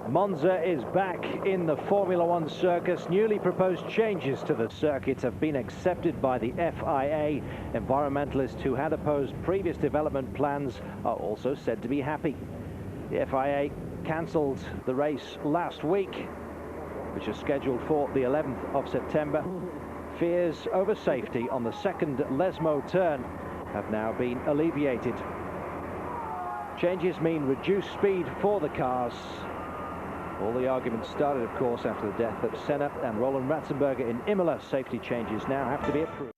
Monza is back in the Formula One circus. Newly proposed changes to the circuit have been accepted by the FIA. Environmentalists who had opposed previous development plans are also said to be happy. The FIA cancelled the race last week, which is scheduled for the 11th of September. Fears over safety on the second Lesmo turn have now been alleviated. Changes mean reduced speed for the cars. All the arguments started, of course, after the death of Senna and Roland Ratzenberger in Imola. Safety changes now have to be approved.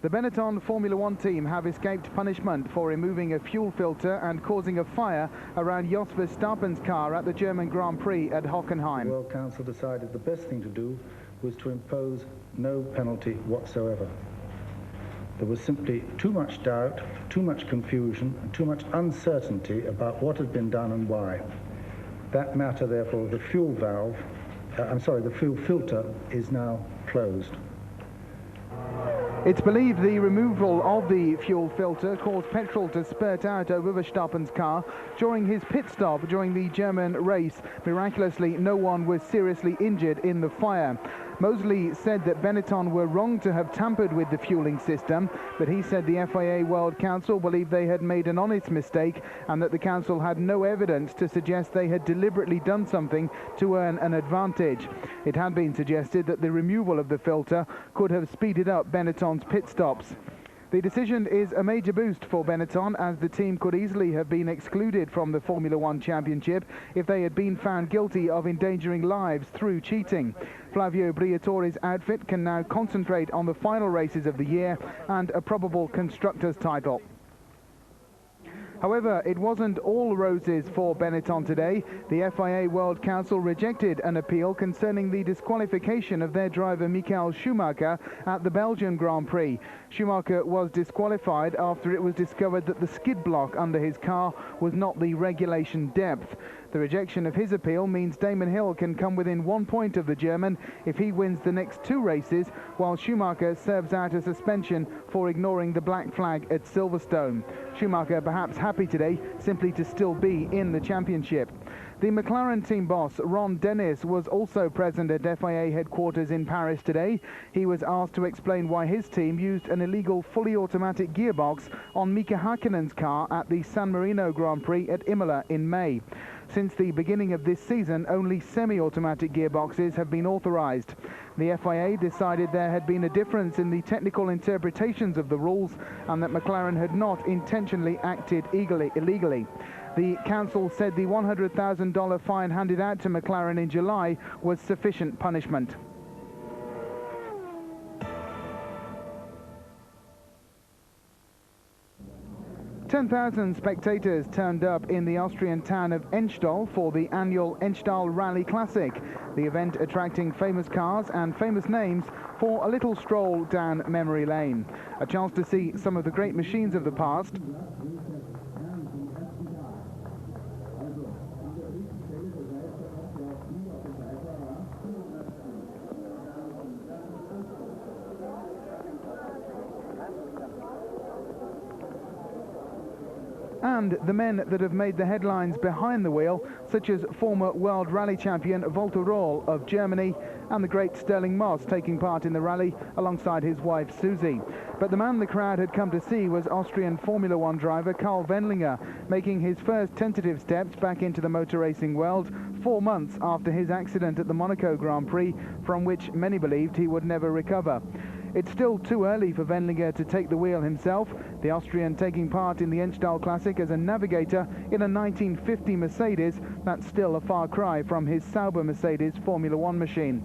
The Benetton Formula One team have escaped punishment for removing a fuel filter and causing a fire around Jos Verstappen's car at the German Grand Prix at Hockenheim. The World Council decided the best thing to do was to impose no penalty whatsoever. There was simply too much doubt, too much confusion, and too much uncertainty about what had been done and why. That matter, therefore, the fuel filter is now closed. It's believed the removal of the fuel filter caused petrol to spurt out over Verstappen's car during his pit stop during the German race. Miraculously, no one was seriously injured in the fire. Mosley said that Benetton were wrong to have tampered with the fueling system, but he said the FIA World Council believed they had made an honest mistake and that the council had no evidence to suggest they had deliberately done something to earn an advantage. It had been suggested that the removal of the filter could have speeded up Benetton's pit stops. The decision is a major boost for Benetton, as the team could easily have been excluded from the Formula One Championship if they had been found guilty of endangering lives through cheating. Flavio Briatore's outfit can now concentrate on the final races of the year and a probable constructors' title. However, it wasn't all roses for Benetton today. The FIA World Council rejected an appeal concerning the disqualification of their driver Michael Schumacher at the Belgian Grand Prix. Schumacher was disqualified after it was discovered that the skid block under his car was not the regulation depth. The rejection of his appeal means Damon Hill can come within 1 point of the German if he wins the next 2 races, while Schumacher serves out a suspension for ignoring the black flag at Silverstone. Schumacher perhaps happy today simply to still be in the championship. The McLaren team boss, Ron Dennis, was also present at FIA headquarters in Paris today. He was asked to explain why his team used an illegal fully automatic gearbox on Mika Häkkinen's car at the San Marino Grand Prix at Imola in May. Since the beginning of this season, only semi-automatic gearboxes have been authorized. The FIA decided there had been a difference in the technical interpretations of the rules and that McLaren had not intentionally acted illegally. The council said the $100,000 fine handed out to McLaren in July was sufficient punishment. "10,000 spectators turned up in the Austrian town of Enstall for the annual Enstall Rally Classic, the event attracting famous cars and famous names for a little stroll down memory lane. A chance to see some of the great machines of the past. And the men that have made the headlines behind the wheel, such as former World Rally Champion Walter Röhrl of Germany and the great Sterling Moss taking part in the rally alongside his wife Susie. But the man the crowd had come to see was Austrian Formula One driver Karl Wendlinger, making his first tentative steps back into the motor racing world 4 months after his accident at the Monaco Grand Prix, from which many believed he would never recover. It's still too early for Wendlinger to take the wheel himself, the Austrian taking part in the Enstall Classic as a navigator in a 1950 Mercedes that's still a far cry from his Sauber Mercedes Formula One machine.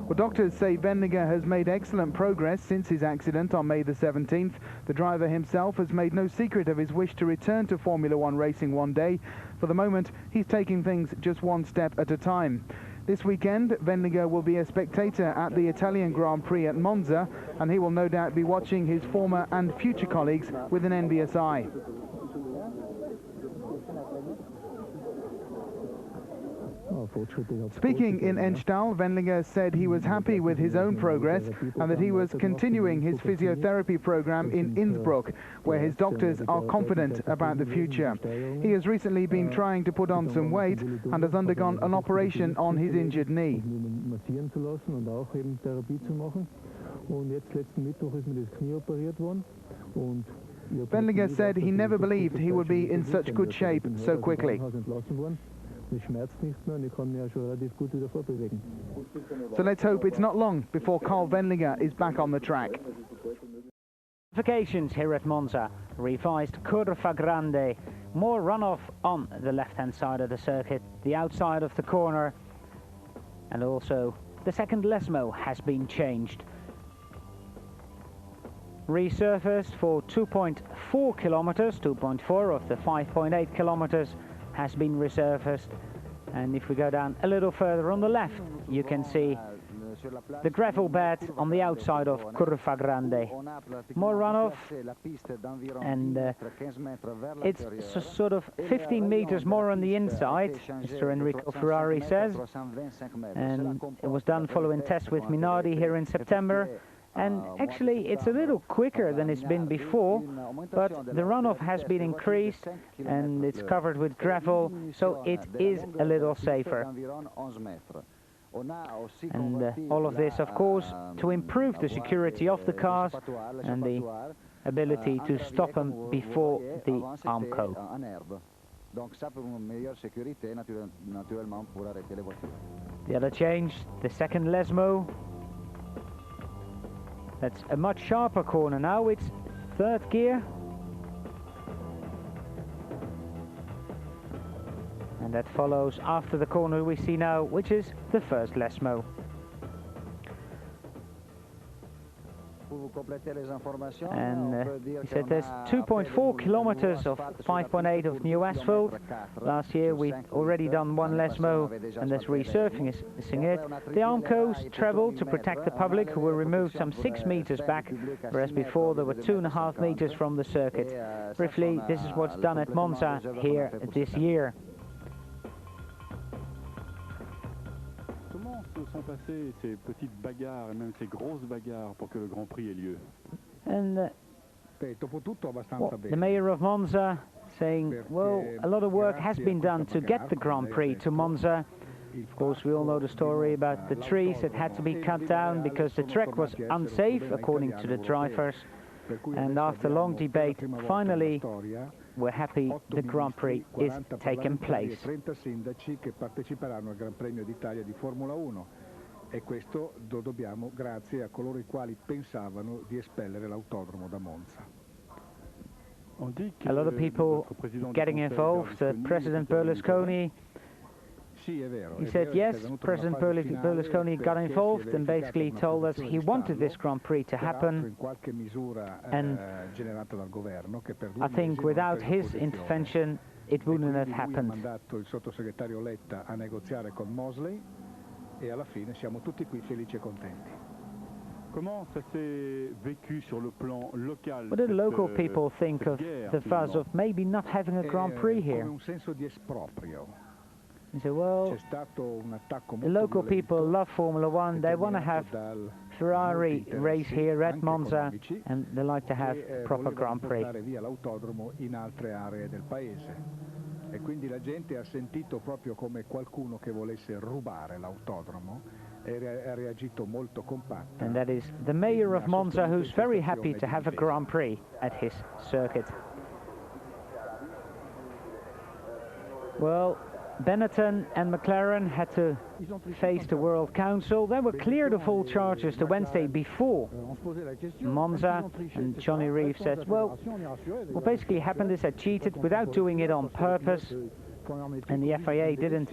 Well, doctors say Wendlinger has made excellent progress since his accident on May the 17th. The driver himself has made no secret of his wish to return to Formula One racing one day. For the moment, he's taking things just one step at a time. This weekend, Wendlinger will be a spectator at the Italian Grand Prix at Monza, and he will no doubt be watching his former and future colleagues with an envious eye. Speaking in Enstall, Wendlinger said he was happy with his own progress and that he was continuing his physiotherapy program in Innsbruck, where his doctors are confident about the future. He has recently been trying to put on some weight and has undergone an operation on his injured knee. Wendlinger said he never believed he would be in such good shape so quickly. So let's hope it's not long before Carl Wendlinger is back on the track. Qualifications here at Monza, revised Curva Grande, more runoff on the left-hand side of the circuit, the outside of the corner, and also the second Lesmo has been changed. Resurfaced for 2.4 kilometers, 2.4 of the 5.8 kilometers has been resurfaced, and if we go down a little further on the left, you can see the gravel bed on the outside of Curva Grande. More runoff, and it's sort of 15 meters more on the inside, Mr. Enrico Ferrari says, and it was done following tests with Minardi here in September. And actually it's a little quicker than it's been before, but the runoff has been increased and it's covered with gravel, so it is a little safer. And all of this, of course, to improve the security of the cars and the ability to stop them before the Armco. The other change, the second Lesmo. That's a much sharper corner now, it's third gear. And that follows after the corner we see now, which is the first Lesmo. And he said there's 2.4 kilometers of 5.8 of new asphalt. Last year we'd already done one Lesmo and there's resurfacing it. The Armcos traveled to protect the public, who were removed some 6 meters back, whereas before there were 2.5 meters from the circuit. Briefly, this is what's done at Monza here this year. Sont passées ces petites bagarres et même ces grosses bagarres pour que le Grand Prix ait lieu. And the mayor of Monza saying, well, a lot of work has been done to get the Grand Prix to Monza. Of course, we all know the story about the trees that had to be cut down because the track was unsafe, according to the drivers. And after long debate, finally, we're happy the Grand Prix is taking place. 30 sindaci che parteciperanno al Gran Premio d'Italia di Formula 1, e questo lo dobbiamo grazie a coloro i quali pensavano di espellere l'autodromo da Monza. A lot of people getting involved. President Berlusconi, he said yes, President Berlusconi got involved and basically told us he wanted this Grand Prix to happen, and I think without his intervention it wouldn't have happened. Il sottosegretario Letta a negoziare con Mosley e alla fine siamo tutti qui felici e contenti. What do the local people think of the fuss of maybe not having a Grand Prix here? Un senso di esproprio. He said, well, the local people love Formula 1, they want to have Ferrari race here at Monza, and they like to have a proper Grand Prix. E quindi la gente ha sentito proprio come qualcuno che volesse rubare l'autodromo e ha reagito molto compatto. And that is the mayor of Monza, who's very happy to have a Grand Prix at his circuit. Well, Benetton and McLaren had to face the World Council. They were cleared of all charges the Wednesday before Monza, and Johnny Reeve says, well, what basically happened is I cheated without doing it on purpose, and the FIA didn't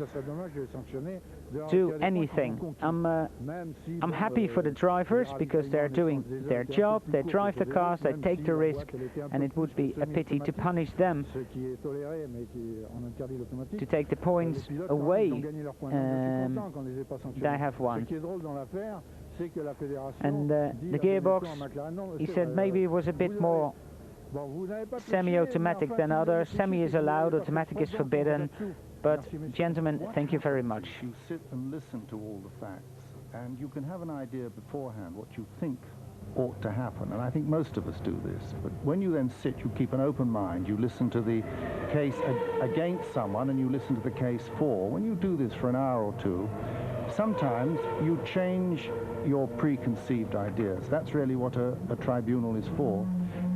do anything. I'm happy for the drivers because they're doing their job, they drive the cars, they take the risk, and it would be a pity to punish them, to take the points away. They have won. And the gearbox, he said maybe it was a bit more semi-automatic than others. Semi is allowed, automatic is forbidden, But gentlemen, thank you very much. You sit and listen to all the facts, and you can have an idea beforehand what you think ought to happen, and I think most of us do this. But when you then sit, you keep an open mind, you listen to the case against someone and you listen to the case for. When you do this for an hour or two, sometimes you change your preconceived ideas. That's really what a tribunal is for.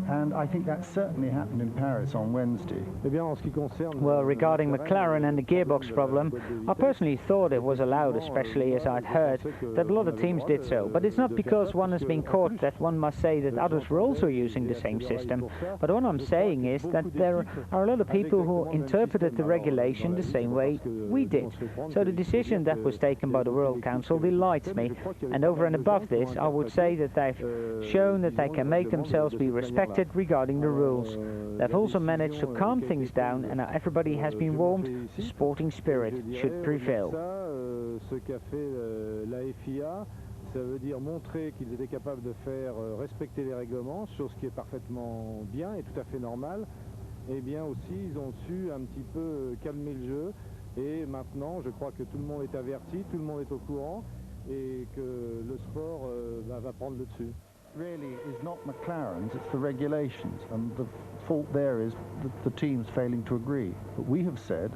And I think that certainly happened in Paris on Wednesday. Well, regarding McLaren and the gearbox problem, I personally thought it was allowed, especially as I'd heard that a lot of teams did so. But it's not because one has been caught that one must say that others were also using the same system. But what I'm saying is that there are a lot of people who interpreted the regulation the same way we did. So the decision that was taken by the World Council delights me. And over and above this, I would say that they've shown that they can make themselves be respected regarding the rules. They've also managed to calm things down, and now everybody has been warned the sporting spirit should prevail. Ça veut dire montrer qu'ils étaient capables de faire respecter les règlements, chose qui est parfaitement bien et tout à fait normale. Et bien aussi, ils ont su un petit peu calmer le jeu. Et maintenant, je crois que tout le monde est averti, tout le monde est au courant, et que le sport va prendre le dessus. Really is not McLaren's, it's the regulations, and the fault there is the teams failing to agree. But we have said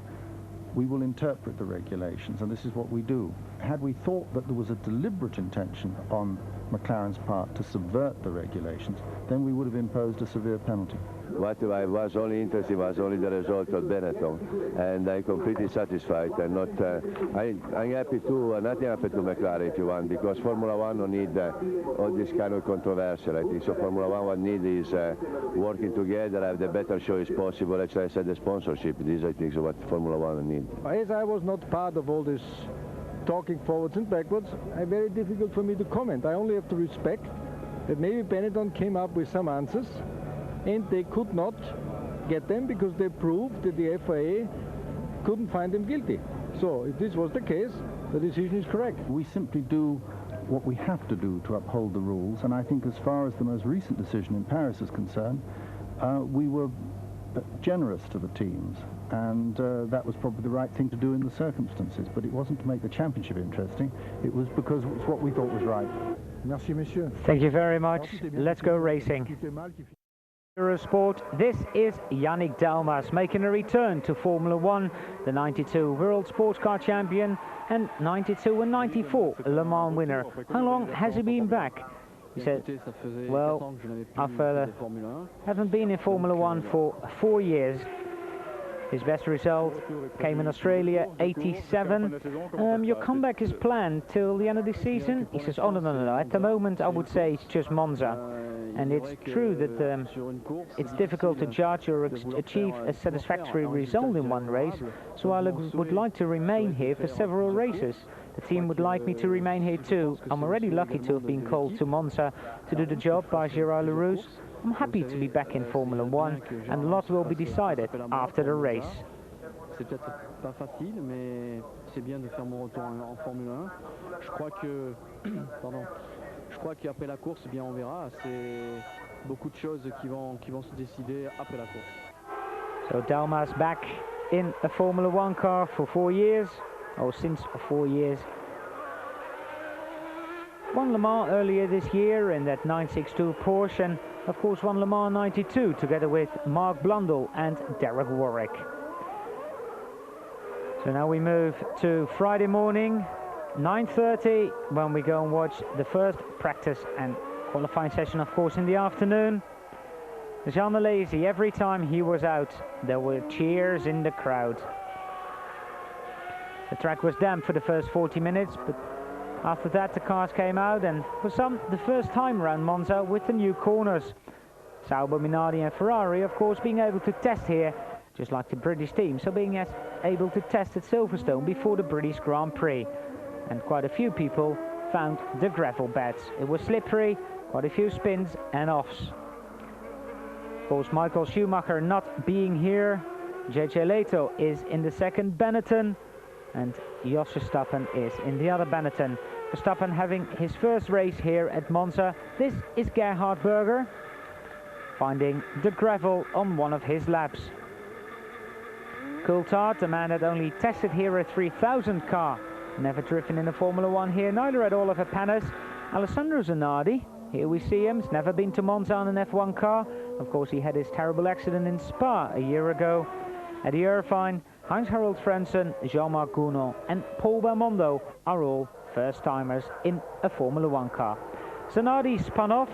we will interpret the regulations, and this is what we do. Had we thought that there was a deliberate intention on McLaren's part to subvert the regulations, then we would have imposed a severe penalty. What I was only interested was only the result of Benetton, and I'm completely satisfied. And not, I'm happy to, nothing happened to McLaren if you want, because Formula One don't need all this kind of controversy. I think so. Formula One what need is working together, have the better choice possible. As I said, the sponsorship. This I think is what Formula One need. As I was not part of all this talking forwards and backwards, it's very difficult for me to comment. I only have to respect that maybe Benetton came up with some answers, and they could not get them because they proved that the FIA couldn't find them guilty. So if this was the case, the decision is correct. We simply do what we have to do to uphold the rules, and I think as far as the most recent decision in Paris is concerned, we were generous to the teams, and that was probably the right thing to do in the circumstances, but it wasn't to make the championship interesting, it was because it's what we thought was right. Merci, monsieur. Thank you very much. Let's go racing. Eurosport, this is Yannick Dalmas making a return to Formula 1, the 92 World Sports Car Champion and 92 and 94 Le Mans winner. How long has he been back? He said, well, I haven't been in Formula 1 for 4 years. His best result came in Australia, 87. Your comeback is planned till the end of the season? He says, oh, no. At the moment, I would say it's just Monza. And it's true that it's difficult to judge or achieve a satisfactory result in one race. So I would like to remain here for several races. The team would like me to remain here too. I'm already lucky to have been called to Monza to do the job by Gérard Leroux. I'm happy to be back in Formula 1, and a lot will be decided after the race. C'est peut-être pas facile, mais c'est bien de faire mon retour en Formule 1. Je crois que, je crois qu'après la course, bien on verra. C'est beaucoup de choses qui vont se décider après la course. So Dalmas back in a Formula 1 car for 4 years, or since 4 years. Won Le Mans earlier this year in that 962 Porsche, and of course won Le Mans 92 together with Mark Blundell and Derek Warwick. So now we move to Friday morning, 9:30, when we go and watch the first practice and qualifying session, of course, in the afternoon. Jean Alesi, every time he was out, there were cheers in the crowd. The track was damp for the first 40 minutes, but after that the cars came out, and for some, the first time around Monza with the new corners. Sauber, Minardi and Ferrari, of course, being able to test here, just like the British team, so being able to test at Silverstone before the British Grand Prix. And quite a few people found the gravel beds. It was slippery, quite a few spins and offs. Of course, Michael Schumacher not being here. JJ Leto is in the second Benetton, and Jos Verstappen is in the other Benetton. Verstappen having his first race here at Monza. This is Gerhard Berger finding the gravel on one of his laps. Coulthard, a man that only tested here a 3000 car, never driven in a Formula 1 here, neither had Oliver Panis. Alessandro Zanardi, here we see him, he's never been to Monza on an F1 car. Of course, he had his terrible accident in Spa a year ago. Eddie Irvine, Heinz-Harald Frentzen, Jean-Marc Gournot and Paul Belmondo are all first-timers in a Formula 1 car. Zanardi spun off,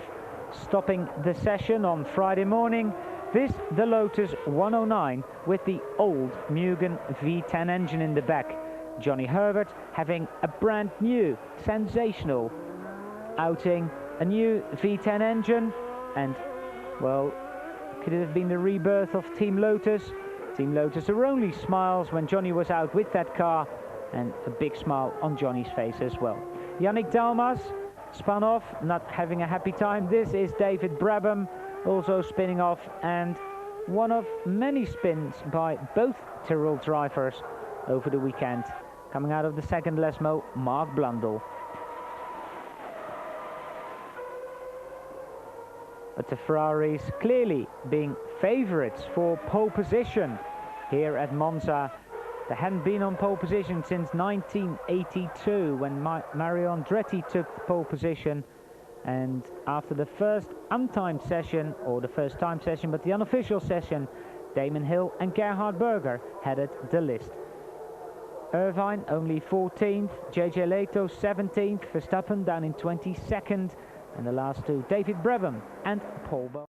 stopping the session on Friday morning. This, the Lotus 109, with the old Mugen V10 engine in the back. Johnny Herbert having a brand new, sensational outing, a new V10 engine, and, well, could it have been the rebirth of Team Lotus? Team Lotus are only smiles when Johnny was out with that car, and a big smile on Johnny's face as well. Yannick Dalmas spun off, not having a happy time. This is David Brabham, also spinning off, and one of many spins by both Tyrrell drivers over the weekend. Coming out of the second Lesmo, Mark Blundell. But the Ferraris clearly being favourites for pole position here at Monza. They hadn't been on pole position since 1982 when Mario Andretti took the pole position. And after the first untimed session, or the first time session, but the unofficial session, Damon Hill and Gerhard Berger headed the list. Irvine only 14th, JJ Leto 17th, Verstappen down in 22nd, and the last two, David Brabham and Paul Bell.